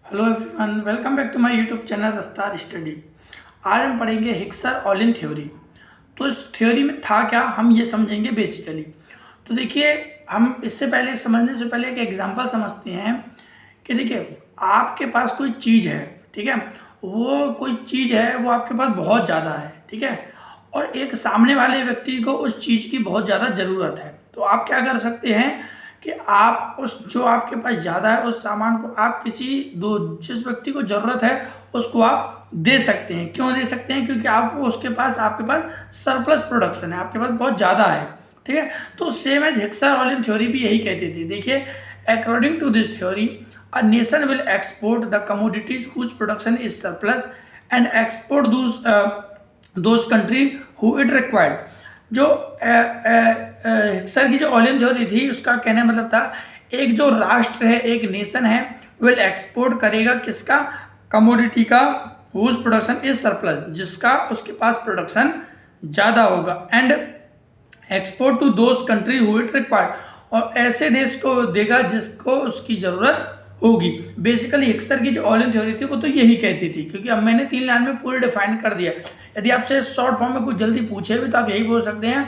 Hello everyone, welcome back to my YouTube channel Raftaar study. आज हम पढ़ेंगे हिक्सर ऑलिन थ्योरी। तो इस थ्योरी में था क्या, हम ये समझेंगे बेसिकली। तो देखिए, हम इससे पहले समझने से पहले एक एग्जांपल समझते हैं कि देखिए, आपके पास कोई चीज़ है, ठीक है। वो कोई चीज़ है, वो आपके पास बहुत ज़्यादा है, ठीक है। और एक सामने वाले व्यक्ति को उस चीज़ की बहुत ज़्यादा ज़रूरत है। तो आप क्या कर सकते हैं कि आप उस जो आपके पास ज़्यादा है उस सामान को आप किसी दो जिस व्यक्ति को ज़रूरत है उसको आप दे सकते हैं। क्यों दे सकते हैं? क्योंकि आप उसके पास आपके पास सरप्लस प्रोडक्शन है, आपके पास बहुत ज़्यादा है, ठीक है। तो same as Heckscher Ohlin theory भी यही कहती थी। देखिए, according to this theory a nation will export the commodities whose production is surplus and export those country who it required। जो हिक्सर की जो ऑलिन थ्योरी थी उसका कहने मतलब था, एक जो राष्ट्र है, एक नेशन है, विल एक्सपोर्ट करेगा किसका? कमोडिटी का, हुज प्रोडक्शन इज सरप्लस, जिसका उसके पास प्रोडक्शन ज़्यादा होगा, and export to those country who it required, और ऐसे देश को देगा जिसको उसकी ज़रूरत होगी। बेसिकली हिक्सर की जो ऑलिन थ्योरी थी वो तो यही कहती थी, क्योंकि अब मैंने 3 लाइन में पूरे डिफाइन कर दिया। यदि आपसे शॉर्ट फॉर्म में कुछ जल्दी पूछे भी तो आप यही बोल सकते हैं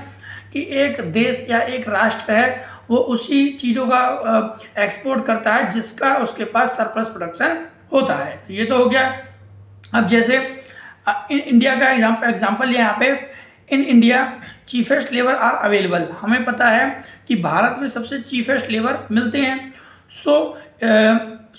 कि एक देश या एक राष्ट्र है, वो उसी चीज़ों का एक्सपोर्ट करता है जिसका उसके पास सरप्लस प्रोडक्शन होता है। ये तो हो गया। अब जैसे इंडिया का एग्जाम्पल यहाँ पे, in India cheapest labour are available. हमें पता है कि भारत में सबसे चीफेस्ट लेबर मिलते हैं। So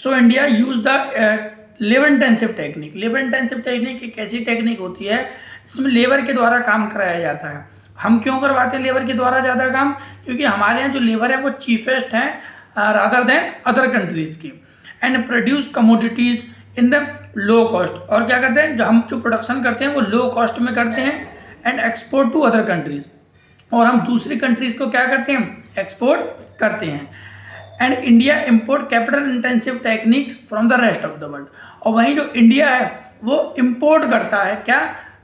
India use the labour intensive technique. Labour intensive technique एक ऐसी टेक्निक होती है जिसमें लेबर के द्वारा काम कराया जाता है। हम क्यों करवाते हैं लेबर के द्वारा ज़्यादा काम? क्योंकि हमारे यहाँ जो लेबर है वो चीफेस्ट हैं रादर देन अदर कंट्रीज़ की, and produce commodities in the low cost. और क्या करते हैं, जो हम प्रोडक्शन करते हैं वो लो कॉस्ट में करते हैं, and export to other countries, और हम दूसरी कंट्रीज़ को क्या करते हैं? एक्सपोर्ट करते हैं। And India import capital intensive techniques from the rest of the world. और वहीं जो इंडिया है वो इम्पोर्ट करता है क्या?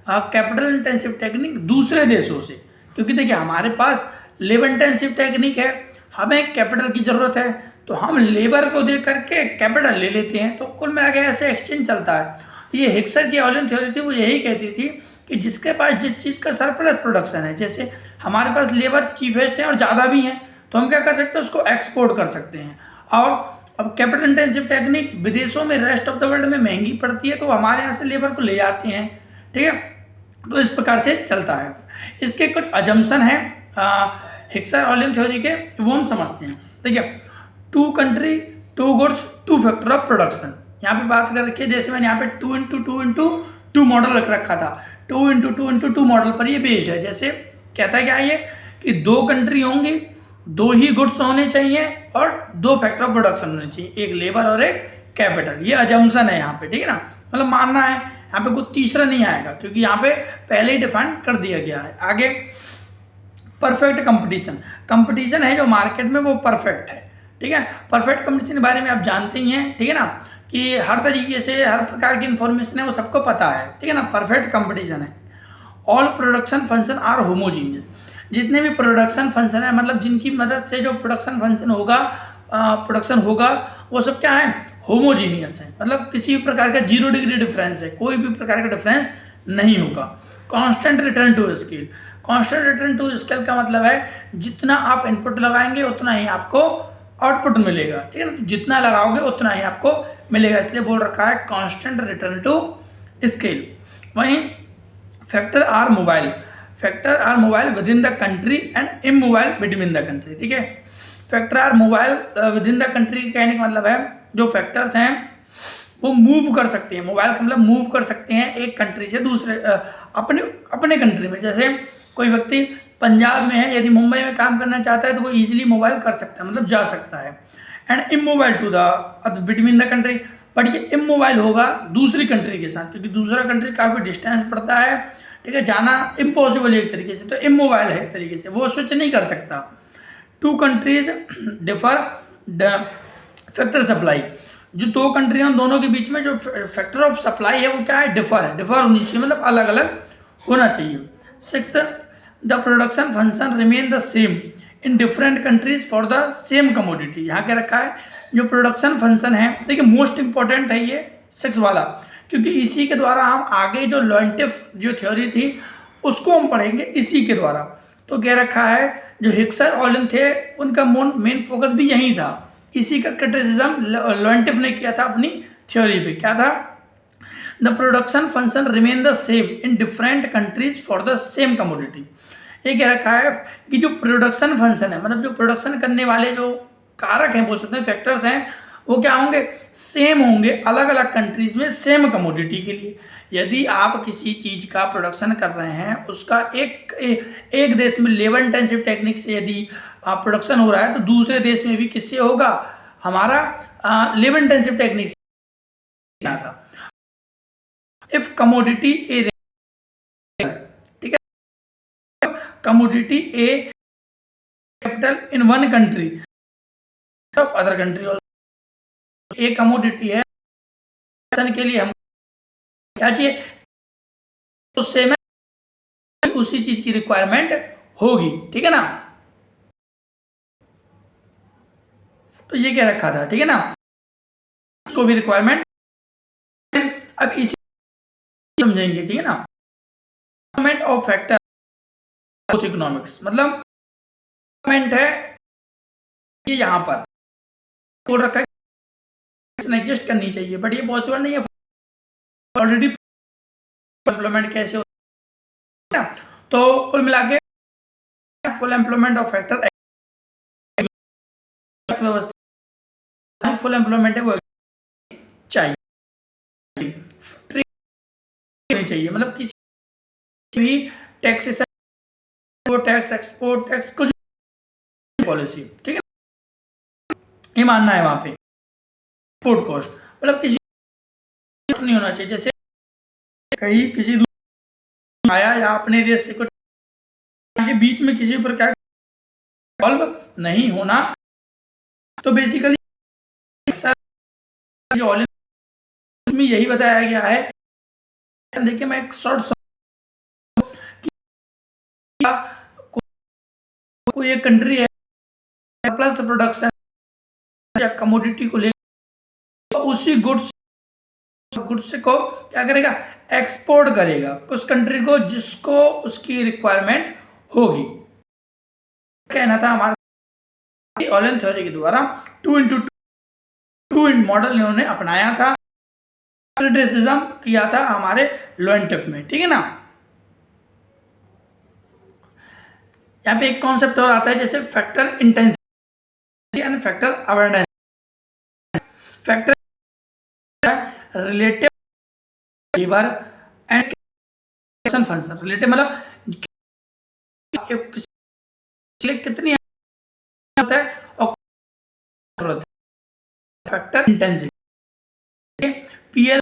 कैपिटल इंटेंसिव टेक्निक दूसरे देशों से। क्योंकि देखिए, हमारे पास लेबर इंटेंसिव टेक्निक है, हमें कैपिटल की ज़रूरत है, तो हम लेबर को दे करके कैपिटल ले लेते हैं। तो कुल मिला के ऐसे एक्सचेंज चलता है। ये हिक्सर की ऑलिन थ्योरी थी, वो यही कहती थी कि जिसके पास जिस चीज़ का सरप्लस प्रोडक्शन है, जैसे हमारे पास लेबर चीफेस्ट है और ज़्यादा भी हैं, तो हम क्या कर सकते हैं? उसको एक्सपोर्ट कर सकते हैं। और अब कैपिटल इंटेंसिव टेक्निक विदेशों में, रेस्ट ऑफ द वर्ल्ड में महंगी पड़ती है, तो हमारे यहाँ से लेबर को ले जाते हैं, ठीक है। तो इस प्रकार से चलता है। इसके कुछ अजम्पशन हैं हिक्सर ऑलिन थ्योरी के, वो हम समझते हैं। देखिए, 2 country 2 goods 2 factor of production, यहाँ पे बात कर रखी है। जैसे मैंने यहाँ पे 2x2x2 मॉडल रख रखा था, 2x2x2 मॉडल पर ये बेस्ड है। जैसे कहता है क्या ये कि 2 कंट्री होंगी, 2 ही गुड्स होने चाहिए और 2 फैक्टर ऑफ प्रोडक्शन होने चाहिए, एक लेबर और एक कैपिटल। ये अजम्पशन है यहाँ पे, ठीक है ना, मतलब मानना है। यहाँ पे कोई तीसरा नहीं आएगा, क्योंकि यहाँ पे पहले ही डिफाइन कर दिया गया है। आगे परफेक्ट कंपटीशन। कंपटीशन है जो मार्केट में वो परफेक्ट है, ठीक है। परफेक्ट कंपटीशन के बारे में आप जानते ही हैं, ठीक है ना, कि हर तरीके से हर प्रकार की इंफॉर्मेशन है वो सबको पता है, ठीक है ना। परफेक्ट कंपटीशन है। All production function are homogeneous. जितने भी प्रोडक्शन फंक्शन है, मतलब जिनकी मदद से जो प्रोडक्शन फंक्शन होगा, प्रोडक्शन होगा, वो सब क्या है? होमोजीनियस है। मतलब किसी भी प्रकार का 0 डिग्री डिफरेंस है, कोई भी प्रकार का डिफरेंस नहीं होगा। Constant return to scale. Constant return to scale का मतलब है जितना आप इनपुट लगाएंगे उतना ही आपको आउटपुट मिलेगा, ठीक है ना। तो जितना लगाओगे उतना ही आपको मिलेगा, इसलिए बोल रखा है कांस्टेंट रिटर्न टू स्केल। वहीं factor are mobile. Factor are mobile within the country and immobile between the country, ठीक है। Factor are mobile within the country कहने का मतलब है जो फैक्टर्स हैं वो मूव कर सकते हैं। मोबाइल का मतलब मूव कर सकते हैं एक कंट्री से दूसरे, अपने कंट्री में। जैसे कोई व्यक्ति पंजाब में है, यदि मुंबई में काम करना चाहता है तो वो ईजिली मोबाइल कर सकता है, मतलब जा सकता है। And immobile to the between the country. But ये इमोबाइल होगा दूसरी कंट्री के साथ, क्योंकि दूसरा कंट्री काफ़ी डिस्टेंस पड़ता है, ठीक है, जाना इम्पॉसिबल है एक तरीके से, तो इमोबाइल है एक तरीके से, वो स्विच नहीं कर सकता। 2 कंट्रीज डिफर फैक्टर सप्लाई। जो 2 कंट्री हैं दोनों के बीच में जो फैक्टर ऑफ सप्लाई है वो क्या है? डिफर है। डिफर होनी चाहिए, मतलब अलग अलग होना चाहिए। 6th, the production function remain the same in different countries for the same commodity. यहाँ क्या रखा है, जो प्रोडक्शन फंक्शन है, देखिए मोस्ट इंपॉर्टेंट है ये 6 वाला, क्योंकि इसी के द्वारा हम आगे जो लॉन्टिफ जो थ्योरी थी उसको हम पढ़ेंगे इसी के द्वारा। तो क्या रखा है, जो हिक्सर ऑलिन थे उनका मेन फोकस भी यही था, इसी का क्रिटिसिज्म लॉन्टिफ ने किया था अपनी थ्योरी पे। क्या था, the production function remain the same in different countries for the same commodity. ये क्या रखा है कि जो प्रोडक्शन फंक्शन है, मतलब जो प्रोडक्शन करने वाले जो कारक हैं, बोल सकते हैं फैक्टर्स हैं, वो क्या होंगे, सेम होंगे अलग अलग कंट्रीज में सेम कमोडिटी के लिए। यदि आप किसी चीज का प्रोडक्शन कर रहे हैं, उसका एक देश में लेबर इंटेंसिव टेक्निक से यदि प्रोडक्शन हो रहा है, तो दूसरे देश में भी किससे होगा, हमारा लेबर इंटेंसिव टेक्निक से था। इफ कमोडिटी ए, ठीक है, commodity A capital in one country of other country, A commodity है के लिए हम क्या चाहिए, तो सेम है, उसी चीज की रिक्वायरमेंट होगी, ठीक है ना। तो ये क्या रखा था, ठीक है ना, उसको भी रिक्वायरमेंट। अब इसी समझेंगे, ठीक है ना, ऑफ फैक्टर इकोनॉमिक्स, मतलब है ये यहाँ पर बोल रखा है एडजस्ट करनी चाहिए, बट ये पॉसिबल नहीं है, ऑलरेडी एम्प्लॉयमेंट कैसे होता है ना। तो कुल मिला के फुल एम्प्लॉयमेंट ऑफ फैक्टर व्यवस्था, फुल एम्प्लॉयमेंट है वो चाहिए, नहीं चाहिए, मतलब किसी भी टैक्सेशन, टैक्स, एक्सपोर्ट टैक्स, कुछ पॉलिसी, ठीक है, ये मानना है वहां पे। इंपोर्ट कॉस्ट मतलब किसी नहीं होना चाहिए, जैसे कहीं किसी दूसरे आया या अपने देश से कुछ के बीच में किसी पर क्या सॉल्व नहीं होना। तो बेसिकली में यही बताया गया है। देखिए मैं एक शॉर्ट कोई एक कंट्री है प्लस प्रोडक्शन या कमोडिटी को लेकर, तो उसी गुड्स को क्या करेगा, एक्सपोर्ट करेगा कुछ कंट्री को जिसको उसकी रिक्वायरमेंट होगी। कहना था हमारा ऑलिन थ्योरी के द्वारा 2x2 मॉडल इन्होंने अपनाया था, क्रिटिसिज्म किया था हमारे लॉन्टिफ में, ठीक है ना। यहाँ पे एक कॉन्सेप्ट और आता है, जैसे factor intensity and factor awareness. Factor relative labour and function, relative मतलब कितनी होता है और factor intensity, PL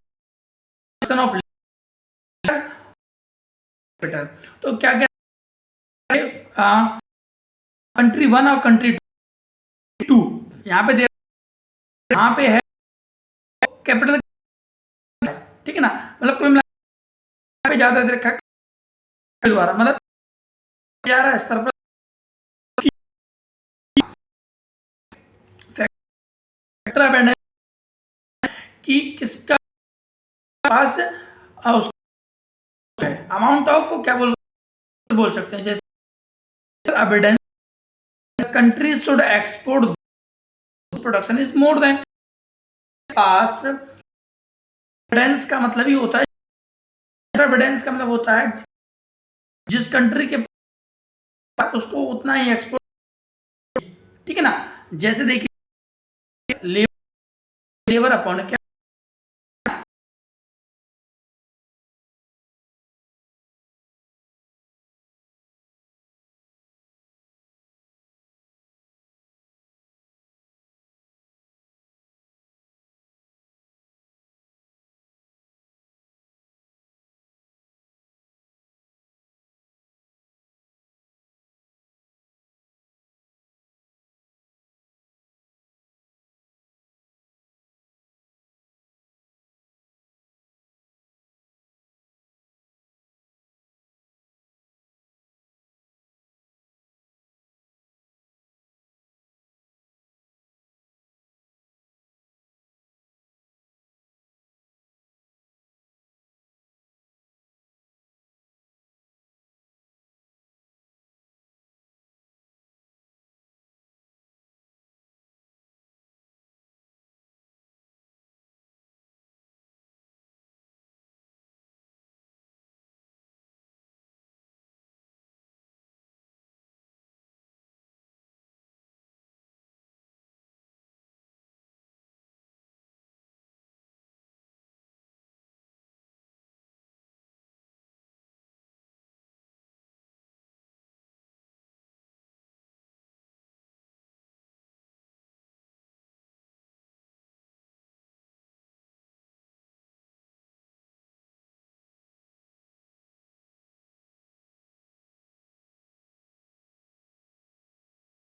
of capital. तो क्या क्या कंट्री 1 और कंट्री 2 यहाँ पे दे, यहाँ पे है कैपिटल, ठीक है ना, मतलब कुल मिला पे ज्यादा दे रखा है द्वारा, मतलब जा रहा है स्तर पर फैक्टर अवेयरनेस कि किसका पास है अमाउंट ऑफ, क्या बोल सकते हैं, जैसे evidence country should export production is more than पास। एविडेंस का मतलब ही होता है, एविडेंस का मतलब होता है जिस कंट्री के पास उसको उतना ही एक्सपोर्ट, ठीक है ना। जैसे देखिए लेबर अपॉन क्या